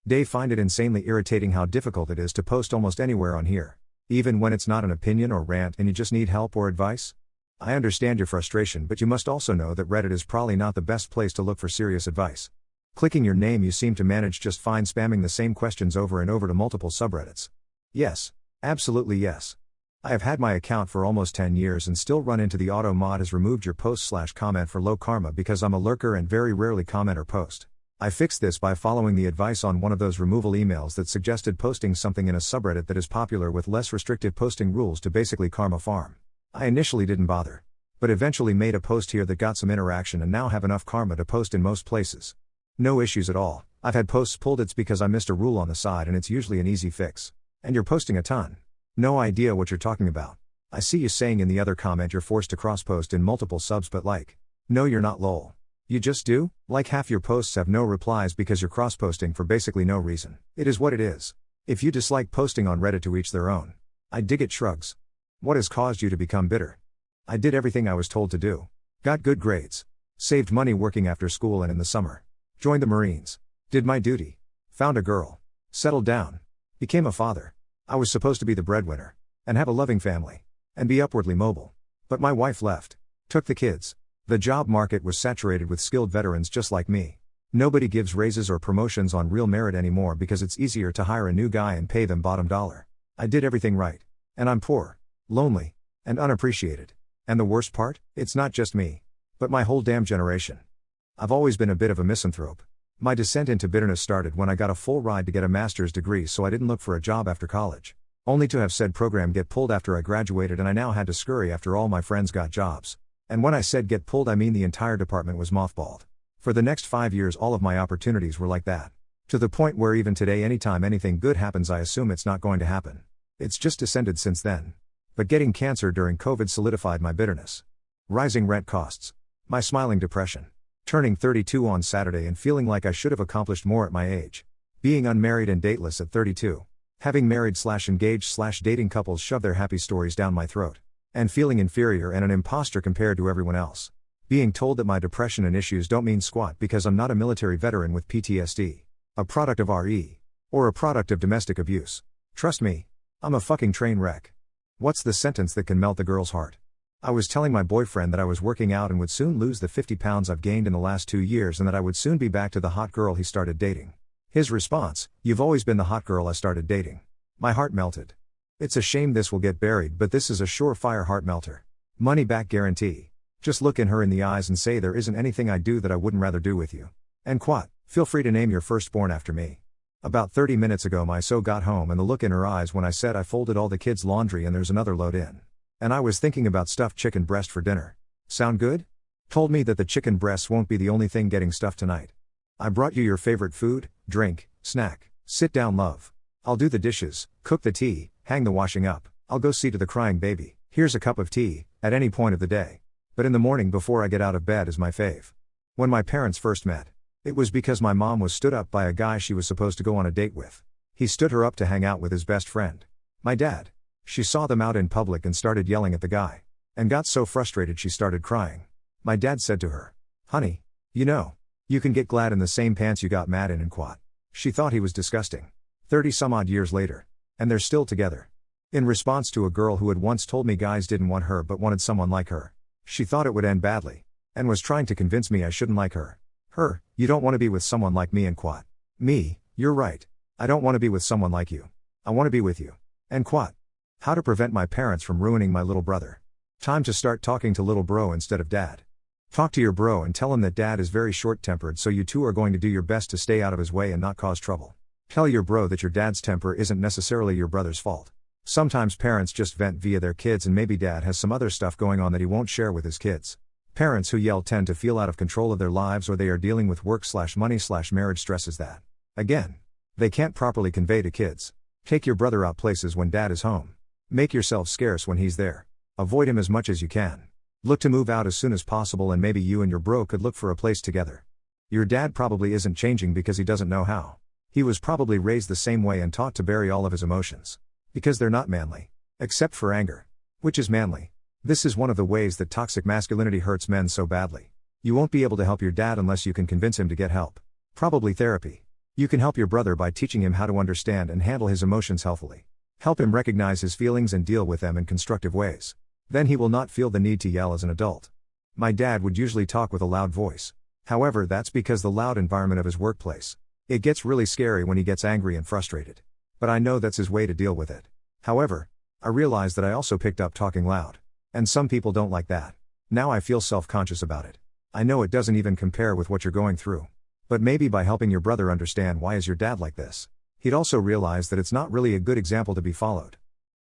They find it insanely irritating how difficult it is to post almost anywhere on here. Even when it's not an opinion or rant and you just need help or advice? I understand your frustration, but you must also know that Reddit is probably not the best place to look for serious advice. Clicking your name, you seem to manage just fine spamming the same questions over and over to multiple subreddits. Yes. Absolutely yes. I have had my account for almost 10 years and still run into the auto mod has removed your post/comment for low karma because I'm a lurker and very rarely comment or post. I fixed this by following the advice on one of those removal emails that suggested posting something in a subreddit that is popular with less restrictive posting rules to basically karma farm. I initially didn't bother, but eventually made a post here that got some interaction and now have enough karma to post in most places. No issues at all. I've had posts pulled, it's because I missed a rule on the side and it's usually an easy fix. And you're posting a ton. No idea what you're talking about. I see you saying in the other comment you're forced to cross-post in multiple subs, but like, no you're not lol. You just do? Like half your posts have no replies because you're cross-posting for basically no reason. It is what it is. If you dislike posting on Reddit, to each their own. I dig it. Shrugs. What has caused you to become bitter? I did everything I was told to do. Got good grades. Saved money working after school and in the summer. Joined the Marines. Did my duty. Found a girl. Settled down. Became a father. I was supposed to be the breadwinner. And have a loving family. And be upwardly mobile. But my wife left. Took the kids. The job market was saturated with skilled veterans just like me. Nobody gives raises or promotions on real merit anymore because it's easier to hire a new guy and pay them bottom dollar. I did everything right. And I'm poor. Lonely. And unappreciated. And the worst part? It's not just me. But my whole damn generation. I've always been a bit of a misanthrope. My descent into bitterness started when I got a full ride to get a master's degree, so I didn't look for a job after college. Only to have said program get pulled after I graduated, and I now had to scurry after all my friends got jobs. And when I said get pulled, I mean the entire department was mothballed. For the next 5 years all of my opportunities were like that. To the point where even today anytime anything good happens I assume it's not going to happen. It's just descended since then. But getting cancer during COVID solidified my bitterness. Rising rent costs. My smiling depression. Turning 32 on Saturday and feeling like I should have accomplished more at my age. Being unmarried and dateless at 32. Having married/engaged/dating couples shove their happy stories down my throat. And feeling inferior and an imposter compared to everyone else. Being told that my depression and issues don't mean squat because I'm not a military veteran with PTSD. A product of RE. Or a product of domestic abuse. Trust me. I'm a fucking train wreck. What's the sentence that can melt the girl's heart? I was telling my boyfriend that I was working out and would soon lose the 50 pounds I've gained in the last 2 years and that I would soon be back to the hot girl he started dating. His response, "You've always been the hot girl I started dating." My heart melted. It's a shame this will get buried, but this is a surefire heart melter. Money back guarantee. Just look in her in the eyes and say there isn't anything I do that I wouldn't rather do with you. And quat, feel free to name your firstborn after me. About 30 minutes ago my so got home and the look in her eyes when I said I folded all the kids' laundry and there's another load in. And I was thinking about stuffed chicken breast for dinner. Sound good? Told me that the chicken breasts won't be the only thing getting stuffed tonight. I brought you your favorite food, drink, snack. Sit down, love. I'll do the dishes, cook the tea, hang the washing up. I'll go see to the crying baby. Here's a cup of tea, at any point of the day. But in the morning before I get out of bed is my fave. When my parents first met, it was because my mom was stood up by a guy she was supposed to go on a date with. He stood her up to hang out with his best friend. My dad. She saw them out in public and started yelling at the guy. And got so frustrated she started crying. My dad said to her, "Honey, you know, you can get glad in the same pants you got mad in," and quat. She thought he was disgusting. 30 some odd years later. And they're still together. In response to a girl who had once told me guys didn't want her but wanted someone like her. She thought it would end badly. And was trying to convince me I shouldn't like her. Her, "You don't want to be with someone like me," and quat. Me, "You're right. I don't want to be with someone like you. I want to be with you." And quat. How to prevent my parents from ruining my little brother. Time to start talking to little bro instead of dad. Talk to your bro and tell him that dad is very short-tempered, so you two are going to do your best to stay out of his way and not cause trouble. Tell your bro that your dad's temper isn't necessarily your brother's fault. Sometimes parents just vent via their kids and maybe dad has some other stuff going on that he won't share with his kids. Parents who yell tend to feel out of control of their lives, or they are dealing with work/money/marriage stresses that, again, they can't properly convey to kids. Take your brother out places when dad is home. Make yourself scarce when he's there. Avoid him as much as you can. Look to move out as soon as possible, and maybe you and your bro could look for a place together. Your dad probably isn't changing because he doesn't know how. He was probably raised the same way and taught to bury all of his emotions. Because they're not manly. Except for anger. Which is manly. This is one of the ways that toxic masculinity hurts men so badly. You won't be able to help your dad unless you can convince him to get help. Probably therapy. You can help your brother by teaching him how to understand and handle his emotions healthily. Help him recognize his feelings and deal with them in constructive ways. Then he will not feel the need to yell as an adult. My dad would usually talk with a loud voice. However, that's because the loud environment of his workplace. It gets really scary when he gets angry and frustrated. But I know that's his way to deal with it. However, I realized that I also picked up talking loud. And some people don't like that. Now I feel self-conscious about it. I know it doesn't even compare with what you're going through. But maybe by helping your brother understand why is your dad like this, he'd also realize that it's not really a good example to be followed.